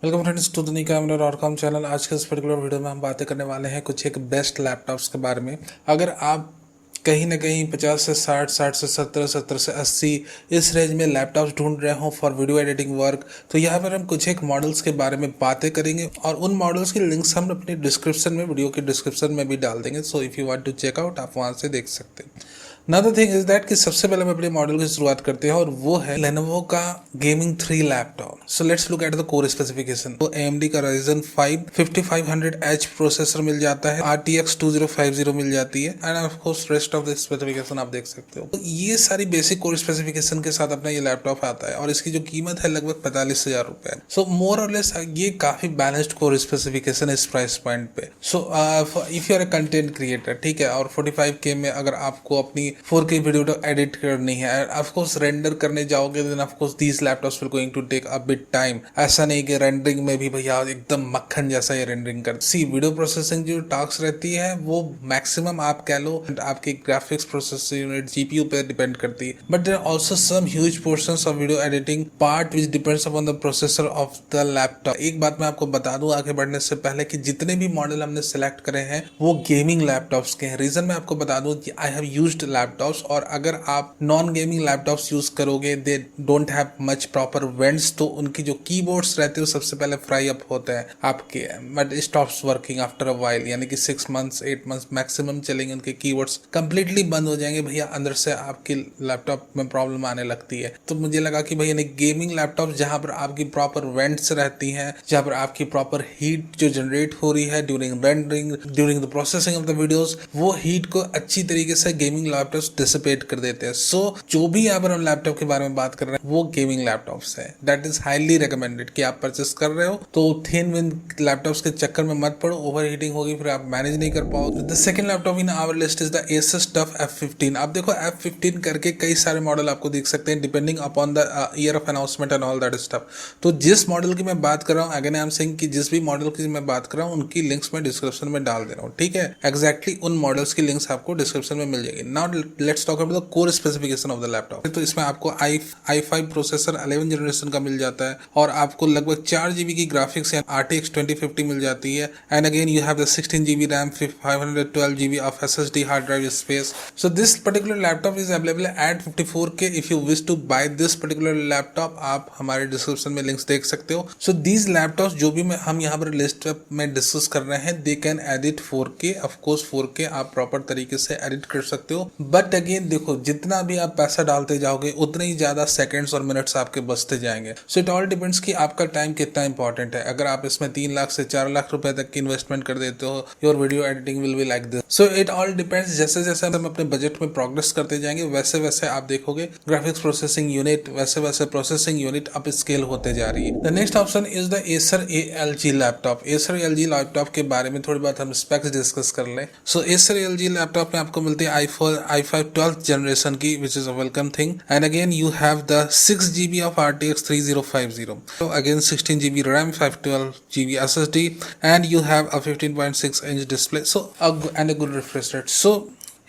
Welcome friends to the camera dot com channel. आज के इस पर्टिकुलर वीडियो में हम बातें करने वाले हैं कुछ एक बेस्ट लैपटॉप्स के बारे में। अगर आप कहीं ना कहीं 50 से 60, 60 से 70, 70 से 80 इस रेंज में लैपटॉप्स ढूंढ रहे हो फॉर वीडियो एडिटिंग वर्क, तो यहाँ पर हम कुछ एक मॉडल्स के बारे में बातें करेंगे और उन मॉडल्स की लिंक्स हम अपने डिस्क्रिप्शन में, वीडियो के डिस्क्रिप्शन में भी डाल देंगे। So if you want to check out, आप वहाँ से देख सकते हैं। Another थिंग इज दैट कि सबसे पहले हम अपने मॉडल की शुरुआत करते हैं और वो है Lenovo का gaming 3 laptop. So let's look at the core specification. तो AMD का Ryzen 5 5500H प्रोसेसर मिल जाता है, RTX 2050 मिल जाती है end of course rest of the specification आप देख सकते हो। तो ये सारी बेसिक कोर स्पेसिफिकेशन के साथ अपना ये लैपटॉप आता है और इसकी जो कीमत है लगभग 45,000 रुपए। सो मोर और लेस ये काफी बैलेंस्ड कोर स्पेसिफिकेशन इस प्राइस पॉइंट पे। So if you are a content creator, ठीक है, और 45K में अगर आपको अपनी 4K वीडियो एडिट करनी है, ऑफ कोर्स रेंडर करने जाओगे, then of course these laptops will going to take a bit time. ऐसा नहीं कि रेंडरिंग में भी भैया एकदम मक्खन जैसा ये रेंडरिंग कर सी वीडियो प्रोसेसिंग जो टास्क रहती है वो मैक्सिमम आप कह लो आपकी ग्राफिक्स प्रोसेसर यूनिट जीपीयू पे डिपेंड करती है, but there are also some huge portions of video editing part which depends upon the processor of the laptop. एक बात मैं आपको बता दूं आगे बढ़ने से पहले कि जितने भी मॉडल हमने सिलेक्ट करे हैं वो गेमिंग लैपटॉप्स के हैं। रीजन मैं आपको बता दूं कि आई हैव यूज्ड लैपटॉप्स, और अगर आप नॉन गेमिंग लैपटॉप्स यूज करोगे they don't have much proper vents, तो उनकी जो कीबोर्ड्स रहते हैं सबसे पहले फ्राई अप होते हैं आपके, but stops working after a while, यानी कि 6 मंथ्स 8 मंथ्स मैक्सिमम चलेंगे, उनके कीबोर्ड्स कंप्लीटली बंद हो जाएंगे भैया, अंदर से आपके लैपटॉप में प्रॉब्लम आने लगती है। तो मुझे लगा कि भैया गेमिंग लैपटॉप जहां पर आपकी प्रॉपर वेंट्स रहती हैं, जहां पर आपकी प्रॉपर हीट जो जनरेट हो रही है during rendering, during the processing of the videos, वो हीट को अच्छी तरीके से गेमिंग लैपटॉप्स डिसिपेट कर देते हैं। सो जो भी यहाँ पर हम लैपटॉप के बारे में बात कर रहे हैं वो गेमिंग लैपटॉप्स है। दैट इज हाईली रिकमेंडेड कि आप परचेस कर रहे हो तो थिन विन लैपटॉप्स के चक्कर में मत पड़ो, ओवर हीटिंग होगी फिर आप मैनेज नहीं कर पाओगे। The second laptop in our list is the Asus TUF F15। आप देखो F15 करके कई सारे मॉडल आपको देख सकते हैं depending upon the year of announcement and all that stuff. तो जिस मॉडल की मैं बात कर रहा हूँ, अगेन आई एम सेइंग कि जिस भी मॉडल की मैं बात कर रहा हूँ उनकी लिंक्स मैं डिस्क्रिप्शन में डाल दे रहा हूँ, ठीक है। एग्जैक्टली उन मॉडल्स की लिंक्स आपको डिस्क्रिप्शन में मिल जाएगी। Now let's talk about the core specification of the laptop. तो इसमें आपको i5 प्रोसेसर 11 जनरेशन का मिल जाता है और आपको लगभग 4 GB की ग्राफिक्स RTX 2050 मिल जाती है and again you have the 16 GB RAM, 512 GB of SSD hard drive space. So this particular laptop is available at 54K। If you wish to buy this particular laptop, आप हमारे description में links देख सकते हो। So these laptops जो भी हम यहाँ पर लिस्ट में डिस्कस कर रहे हैं, they can edit 4K। Of course 4K आप प्रॉपर तरीके से एडिट कर सकते हो, बट अगेन देखो जितना भी आप पैसा डालते जाओगे उतने ही ज्यादा सेकंड्स और मिनट्स आपके बचते जाएंगे। सो इट ऑल डिपेंड्स कि आपका टाइम कितना इंपॉर्टेंट है। अगर आप इसमें 3 लाख से 4 लाख रुपए तक की इन्वेस्टमेंट कर देते हो, your video editing will be like this. So it all depends, जैसे जैसे हम अपने बजट में प्रोग्रेस करते जाएंगे वैसे वैसे आप देखोगे ग्राफिक्स प्रोसेसिंग यूनिट, वैसे वैसे प्रोसेसिंग यूनिट अप स्केल होते जा रही है। The next option is the Acer ALG laptop. Acer ALG laptop के बारे में थोड़ी बात हम स्पेक्स डिस्कस कर लें। सो Acer ALG लैपटॉप में आपको मिलती है i5 12th जनरेशन की, विच is a welcome thing, and again you have the 6 GB of RTX 3050. So again 16 GB RAM, 512 GB SSD, and you have a 15.6-inch display. So and a good refresh rate. So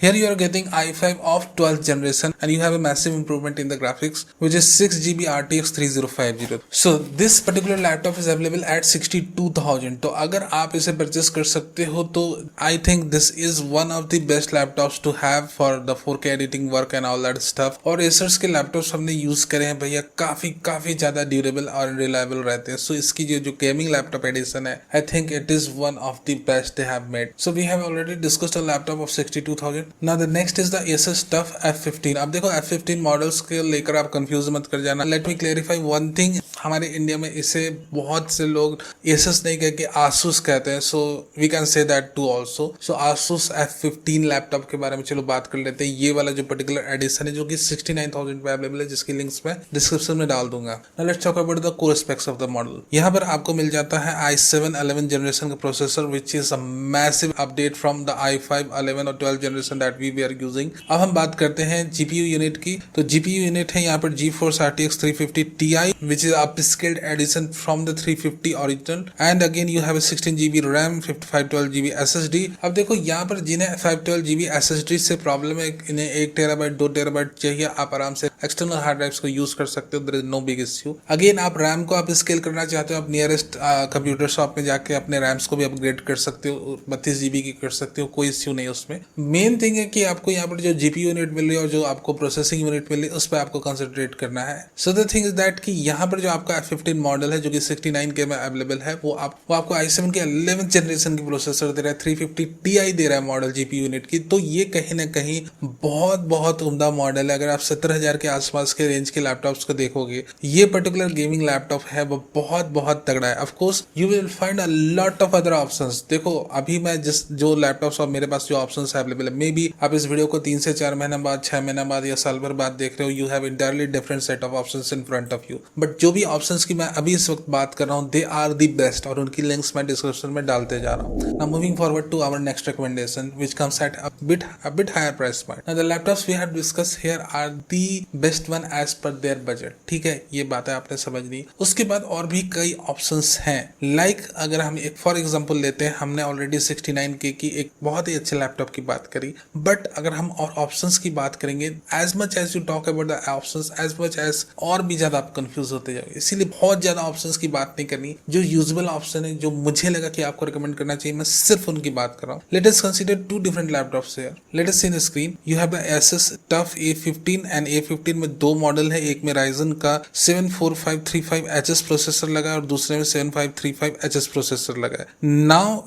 here you are getting i5 of 12th generation and you have a massive improvement in the graphics, which is 6 GB RTX 3050. So this particular laptop is available at 62,000. तो अगर आप इसे purchase कर सकते हो तो I think this is one of the best laptops to have for the 4K editing work and all that stuff. और Asus के लैपटॉप्स हमने यूज करे हैं भैया, काफी ज्यादा ड्यूरेबल और रिलायबल रहते हैं। सो इसकी जो गेमिंग लैपटॉप एडिशन है, I think it is one of the best they have made. So we have already discussed a laptop of 62,000. Now the next is the Asus TUF F15। अब देखो F15 models के लेकर आप confuse मत कर जाना। Let me clarify one thing, हमारे India में इसे बहुत से लोग Asus नहीं कह के Asus कहते हैं, so we can say that too also. So Asus F15 laptop के बारे में चलो बात कर लेते हैं। ये वाला जो पर्टिकुलर एडिशन है जो कि 69,000 पे अवेलेबल है, जिसकी लिंक्स मैं डिस्क्रिप्शन में डाल दूंगा। Now let's talk about the core specs of the model। यहाँ पर आपको मिल जाता है i7 11 जनरेशन का processor, which is a massive update from the i5 11 और 12 generation version that we are using. अब हम बात करते हैं जीपीयू यूनिट की। तो जीपीयू यूनिट है यहाँ पर GeForce RTX 350 Ti, which is upscaled addition from the 350 original, and again you have a 16 GB RAM, 512 GB SSD। अब देखो यहाँ पर जिन्हें 512 GB SSD से प्रॉब्लम है, इन्हें 1 टेराबाइट 2 टेराबाइट चाहिए, आप आराम से एक्सटर्नल हार्ड ड्राइव्स को यूज कर सकते हो, there is no big issue. Again आप रैम को आप स्केल करना चाहते हो, आप नियरेस्ट कंप्यूटर शॉप में जाके अपने रैम्स को भी अपग्रेड कर सकते हो, 32 GB की कर सकते हो, कोई इश्यू नहीं उसमें। मेन थिंग है कि आपको यहाँ पर जो जीपीयू यूनिट मिल रही है और जो आपको प्रोसेसिंग यूनिट मिल रही है उस पर आपको कंसंट्रेट करना है। So the thing is that कि यहाँ पर जो आपका F15 मॉडल है जो कि 69K में अवेलेबल है, वो आपको i7 के 11th जनरेशन की प्रोसेसर दे रहा है, 350 Ti दे रहा है मॉडल जीपीयू यूनिट की। तो ये कहीं ना कहीं बहुत बहुत उम्दा मॉडल है। अगर आप 17,000 के आसपास के रेंज के लैपटॉप्स को देखोगे, ये पर्टिकुलर गेमिंग लैपटॉप है वो बहुत बहुत तगड़ा है। Of course you will find a lot of other options. देखो अभी मैं जो लैपटॉप्स और मेरे पास जो ऑप्शंस अवेलेबल है, मे बी आप इस वीडियो को 3 से 4 महीने बाद, 6 महीने बाद या साल भर बाद देख रहे हो, you have entirely different set of options in front of you. But जो भी ऑप्शंस की मैं अभी इस वक्त बात कर रहा हूँ, दे आर दी बेस्ट, और उनकी लिंक्स मैं डिस्क्रिप्शन में डालते जा रहा हूँ। Now moving forward to our next recommendation which comes at a bit higher price point. Now the laptops we have discussed here are the best one as per their budget. ठीक है, ये बातें आपने समझ ली। उसके बाद और भी कई ऑप्शंस हैं, लाइक अगर हम एक फॉर एग्जांपल लेते हैं, हमने ऑलरेडी 69K की एक बहुत ही अच्छे लैपटॉप की बात करी, बट अगर हम और ऑप्शंस की बात करेंगे, as much as you talk about the options, as much as और भी ज्यादा आप कंफ्यूज होते जाओगे। इसीलिए बहुत ज्यादा ऑप्शंस की बात नहीं करनी। जो यूजुअल ऑप्शन है, जो मुझे लगा कि आपको रिकमेंड करना चाहिए, मैं सिर्फ उनकी बात कर रहा हूँ। Let us consider two different laptops here. Let us see the screen, you have the Asus TUF A15 and A15 में दो मॉडल है। एक में Ryzen का 74535HS प्रोसेसर लगा है और दूसरे में 7535HS प्रोसेसर लगा है। Now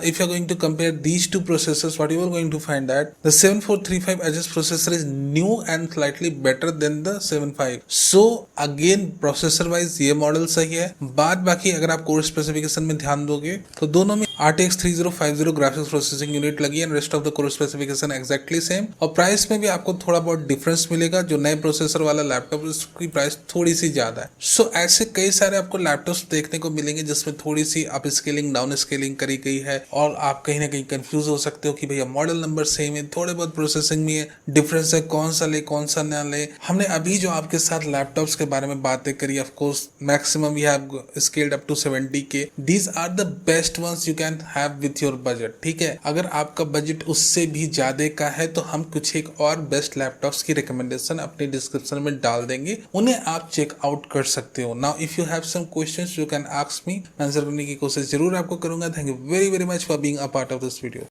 if you are going to compare these two processors, what you are going to find that the 7435HS processor is new and slightly better than the 75। So again processor wise ये model सही है। बाद बाकी अगर आप core specification में ध्यान दोगे तो दोनों में RTX 3050 ग्राफिक्स प्रोसेसिंग यूनिट लगी है, rest of the core specification exactly same. और प्राइस में भी आपको थोड़ा बहुत डिफरेंस मिलेगा। जो नए प्रोसेसर वाला लैपटॉप उसकी प्राइस थोड़ी सी ज्यादा है। सो ऐसे कई सारे आपको लैपटॉप्स देखने को मिलेंगे जिसमें थोड़ी सी अप स्केलिंग डाउन स्केलिंग करी गई है, और आप कहीं ना कहीं कंफ्यूज हो सकते हो कि भैया मॉडल नंबर सेम है, थोड़े बहुत प्रोसेसिंग में डिफरेंस है, कौन सा ले कौन सा ना ले। हमने अभी जो आपके साथ लैपटॉप्स के बारे में बातें करी, of course maximum we have scaled up to 70K। These are the best ones you can have with your budget. ठीक है, अगर आपका बजट उससे भी ज्यादा का है तो हम कुछ एक और बेस्ट लैपटॉप्स की रिकमेंडेशन अपनी डिस्क्रिप्शन में डाल देंगे, उन्हें आप चेक आउट कर सकते हो। Now if you have some questions you can ask me, answer करने की कोशिश जरूर आपको करूंगा। Thank you very very much for being a part of this video.